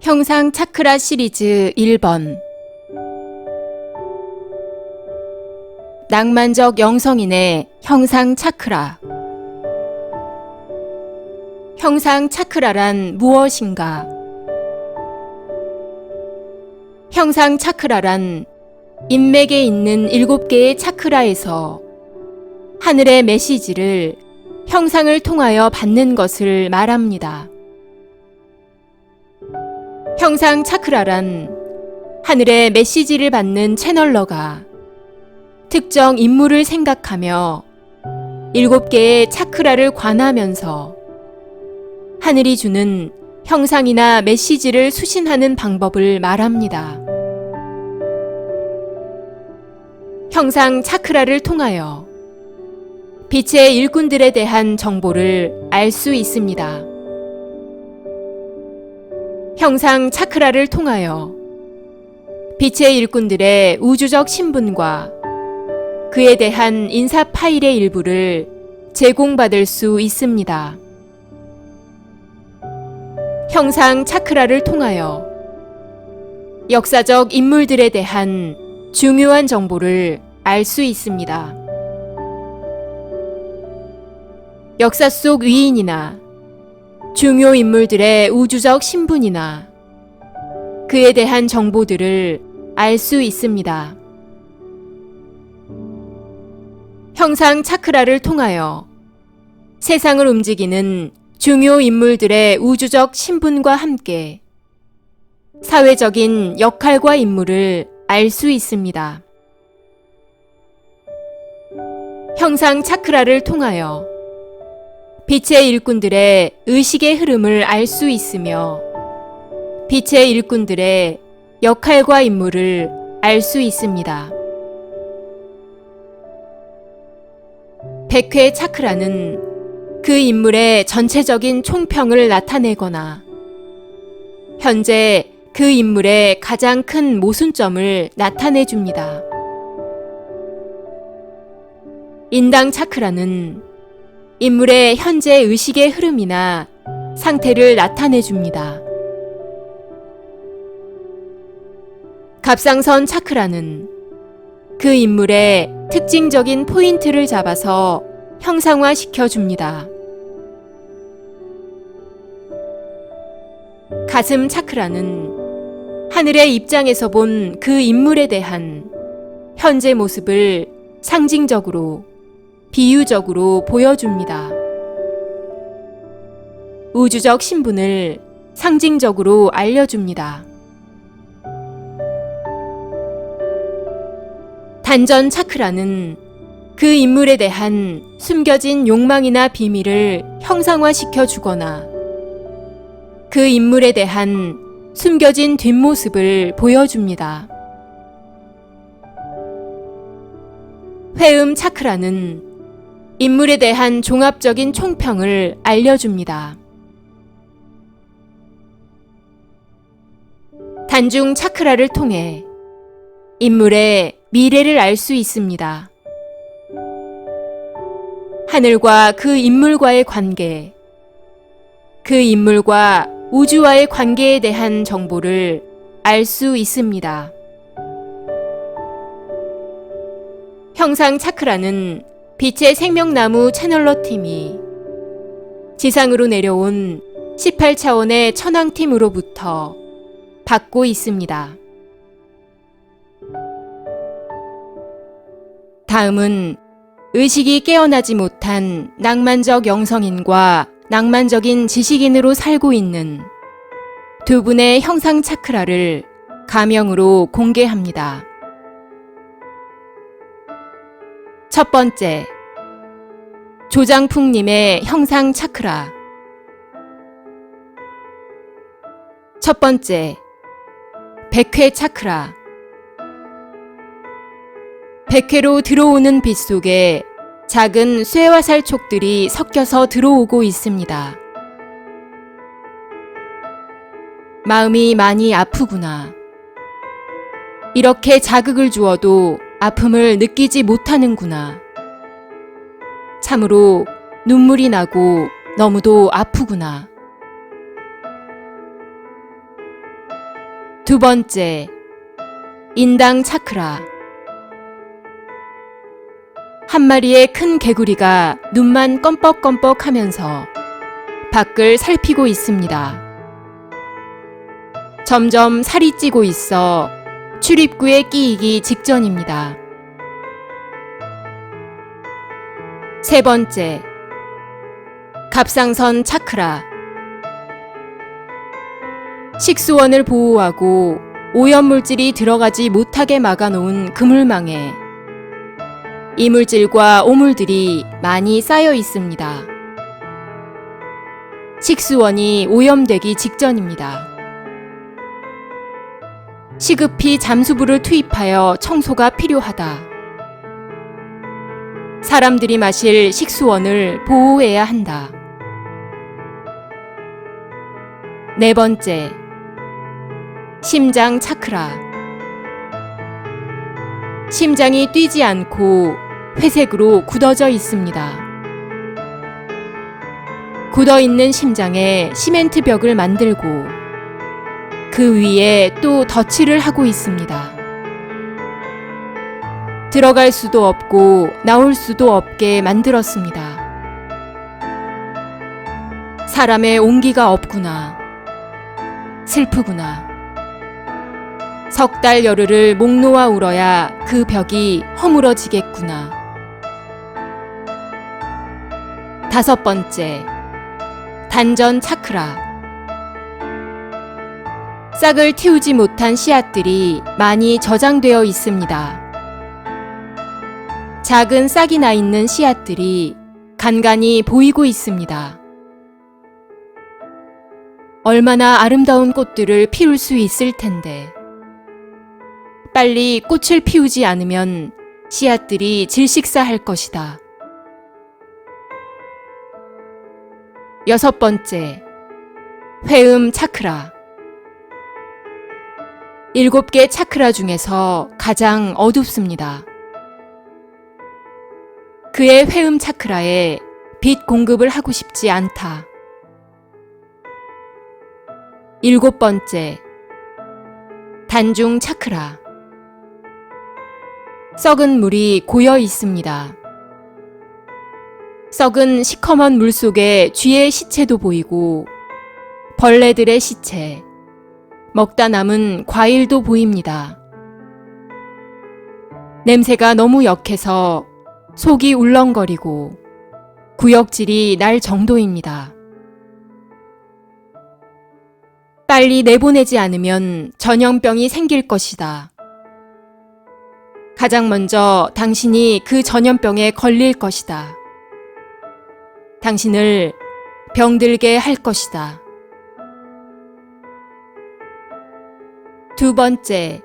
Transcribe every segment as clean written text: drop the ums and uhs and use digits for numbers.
형상 차크라 시리즈 1번 낭만적 영성인의 형상 차크라. 형상 차크라란 무엇인가? 형상 차크라란 인맥에 있는 7개의 차크라에서 하늘의 메시지를 형상을 통하여 받는 것을 말합니다. 형상 차크라란 하늘의 메시지를 받는 채널러가 특정 인물을 생각하며 7개의 차크라를 관하면서 하늘이 주는 형상이나 메시지를 수신하는 방법을 말합니다. 형상 차크라를 통하여 빛의 일꾼들에 대한 정보를 알 수 있습니다. 형상 차크라를 통하여 빛의 일꾼들의 우주적 신분과 그에 대한 인사 파일의 일부를 제공받을 수 있습니다. 형상 차크라를 통하여 역사적 인물들에 대한 중요한 정보를 알 수 있습니다. 역사 속 위인이나 중요 인물들의 우주적 신분이나 그에 대한 정보들을 알 수 있습니다. 형상 차크라를 통하여 세상을 움직이는 중요 인물들의 우주적 신분과 함께 사회적인 역할과 임무를 알 수 있습니다. 형상 차크라를 통하여 빛의 일꾼들의 의식의 흐름을 알 수 있으며 빛의 일꾼들의 역할과 임무를 알 수 있습니다. 백회 차크라는 그 인물의 전체적인 총평을 나타내거나 현재 그 인물의 가장 큰 모순점을 나타내 줍니다. 인당 차크라는 인물의 현재 의식의 흐름이나 상태를 나타내 줍니다. 갑상선 차크라는 그 인물의 특징적인 포인트를 잡아서 형상화 시켜줍니다. 가슴 차크라는 하늘의 입장에서 본 그 인물에 대한 현재 모습을 상징적으로, 비유적으로 보여줍니다. 우주적 신분을 상징적으로 알려줍니다. 단전 차크라는 그 인물에 대한 숨겨진 욕망이나 비밀을 형상화시켜 주거나 그 인물에 대한 숨겨진 뒷모습을 보여줍니다. 회음 차크라는 인물에 대한 종합적인 총평을 알려줍니다. 단중 차크라를 통해 인물의 미래를 알 수 있습니다. 하늘과 그 인물과의 관계, 그 인물과 우주와의 관계에 대한 정보를 알 수 있습니다. 형상 차크라는 빛의 생명나무 채널러 팀이 지상으로 내려온 18차원의 천왕팀으로부터 받고 있습니다. 다음은 의식이 깨어나지 못한 낭만적 영성인과 낭만적인 지식인으로 살고 있는 두 분의 형상 차크라를 가명으로 공개합니다. 첫 번째, 조장풍님의 형상 차크라. 첫 번째, 백회 차크라. 백회로 들어오는 빛 속에 작은 쇠화살촉들이 섞여서 들어오고 있습니다. 마음이 많이 아프구나. 이렇게 자극을 주어도 아픔을 느끼지 못하는구나. 참으로 눈물이 나고 너무도 아프구나. 두 번째, 인당 차크라. 한 마리의 큰 개구리가 눈만 껌뻑껌뻑 하면서 밖을 살피고 있습니다. 점점 살이 찌고 있어 출입구에 끼이기 직전입니다. 세 번째, 갑상선 차크라. 식수원을 보호하고 오염물질이 들어가지 못하게 막아놓은 그물망에 이물질과 오물들이 많이 쌓여 있습니다. 식수원이 오염되기 직전입니다. 시급히 잠수부를 투입하여 청소가 필요하다. 사람들이 마실 식수원을 보호해야 한다. 네 번째, 심장 차크라. 심장이 뛰지 않고 회색으로 굳어져 있습니다. 굳어 있는 심장에 시멘트 벽을 만들고 그 위에 또 덧칠을 하고 있습니다. 들어갈 수도 없고 나올 수도 없게 만들었습니다. 사람의 온기가 없구나. 슬프구나. 석 달 열흘을 목 놓아 울어야 그 벽이 허물어지겠구나. 다섯 번째, 단전 차크라. 싹을 틔우지 못한 씨앗들이 많이 저장되어 있습니다. 작은 싹이 나 있는 씨앗들이 간간히 보이고 있습니다. 얼마나 아름다운 꽃들을 피울 수 있을 텐데. 빨리 꽃을 피우지 않으면 씨앗들이 질식사할 것이다. 여섯 번째, 회음 차크라. 7개 차크라 중에서 가장 어둡습니다. 그의 회음 차크라에 빛 공급을 하고 싶지 않다. 7번째, 단중 차크라. 썩은 물이 고여 있습니다. 썩은 시커먼 물 속에 쥐의 시체도 보이고 벌레들의 시체, 먹다 남은 과일도 보입니다. 냄새가 너무 역해서 속이 울렁거리고 구역질이 날 정도입니다. 빨리 내보내지 않으면 전염병이 생길 것이다. 가장 먼저 당신이 그 전염병에 걸릴 것이다. 당신을 병들게 할 것이다. 두 번째,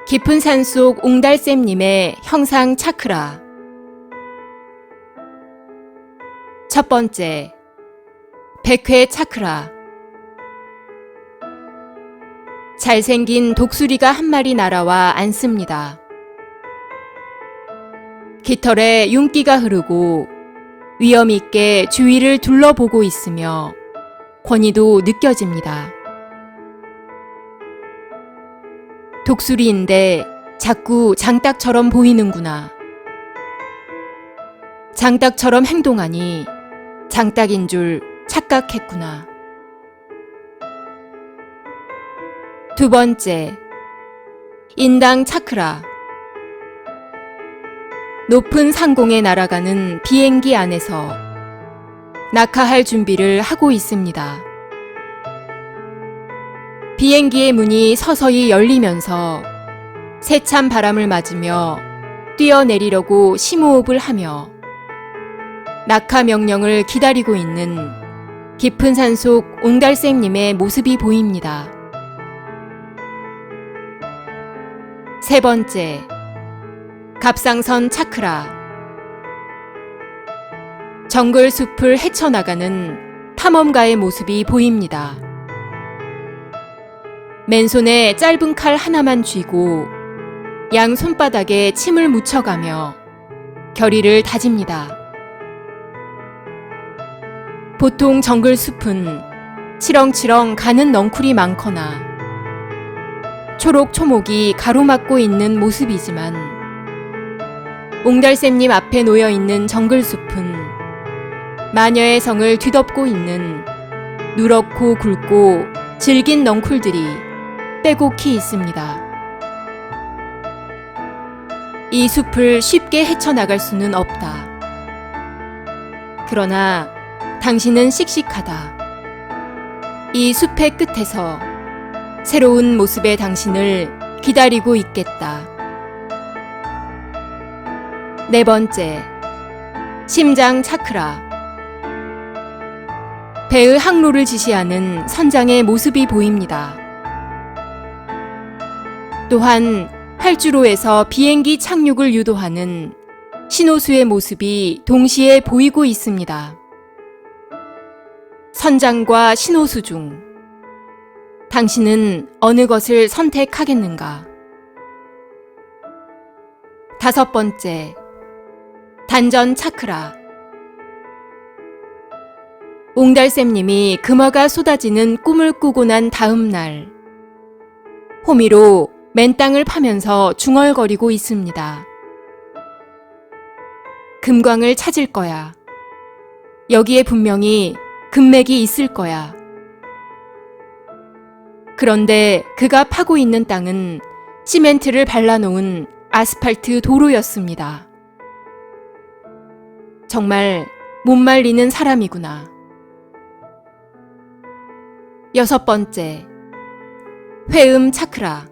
깊은 산속 옹달샘님의 형상 차크라. 첫 번째, 백회 차크라. 잘생긴 독수리가 한 마리 날아와 앉습니다. 깃털에 윤기가 흐르고 위험 있게 주위를 둘러보고 있으며 권위도 느껴집니다. 독수리인데 자꾸 장딱처럼 보이는구나. 장딱처럼 행동하니 장딱인 줄 착각했구나. 두 번째, 인당 차크라. 높은 상공에 날아가는 비행기 안에서 낙하할 준비를 하고 있습니다. 비행기의 문이 서서히 열리면서 세찬 바람을 맞으며 뛰어내리려고 심호흡을 하며 낙하 명령을 기다리고 있는 깊은 산속 옹달샘님의 모습이 보입니다. 세 번째, 갑상선 차크라. 정글 숲을 헤쳐나가는 탐험가의 모습이 보입니다. 맨손에 짧은 칼 하나만 쥐고 양 손바닥에 침을 묻혀가며 결의를 다집니다. 보통 정글 숲은 치렁치렁 가는 넝쿨이 많거나 초록초목이 가로막고 있는 모습이지만 옹달샘님 앞에 놓여있는 정글숲은 마녀의 성을 뒤덮고 있는 누렇고 굵고 질긴 넝쿨들이 빼곡히 있습니다. 이 숲을 쉽게 헤쳐나갈 수는 없다. 그러나 당신은 씩씩하다. 이 숲의 끝에서 새로운 모습의 당신을 기다리고 있겠다. 4번째, 심장 차크라. 배의 항로를 지시하는 선장의 모습이 보입니다. 또한 활주로에서 비행기 착륙을 유도하는 신호수의 모습이 동시에 보이고 있습니다. 선장과 신호수 중 당신은 어느 것을 선택하겠는가? 5번째, 단전 차크라. 옹달샘님이 금화가 쏟아지는 꿈을 꾸고 난 다음 날, 호미로 맨땅을 파면서 중얼거리고 있습니다. 금광을 찾을 거야. 여기에 분명히 금맥이 있을 거야. 그런데 그가 파고 있는 땅은 시멘트를 발라놓은 아스팔트 도로였습니다. 정말 못 말리는 사람이구나. 6번째, 회음 차크라.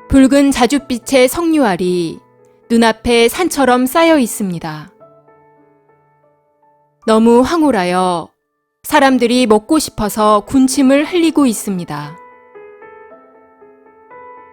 붉은 자줏빛의 석류알이 눈앞에 산처럼 쌓여 있습니다. 너무 황홀하여 사람들이 먹고 싶어서 군침을 흘리고 있습니다.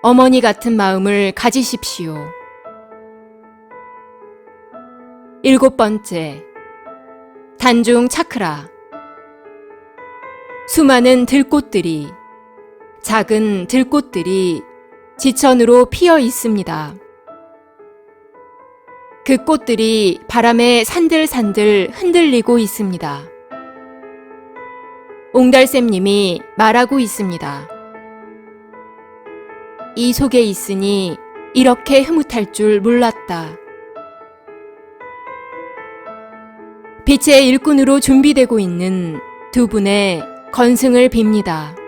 어머니 같은 마음을 가지십시오. 7번째, 단중 차크라. 수많은 들꽃들이, 작은 들꽃들이 지천으로 피어 있습니다. 그 꽃들이 바람에 산들산들 흔들리고 있습니다. 옹달샘님이 말하고 있습니다. 이 속에 있으니 이렇게 흐뭇할 줄 몰랐다. 빛의 일꾼으로 준비되고 있는 두 분의 건승을 빕니다.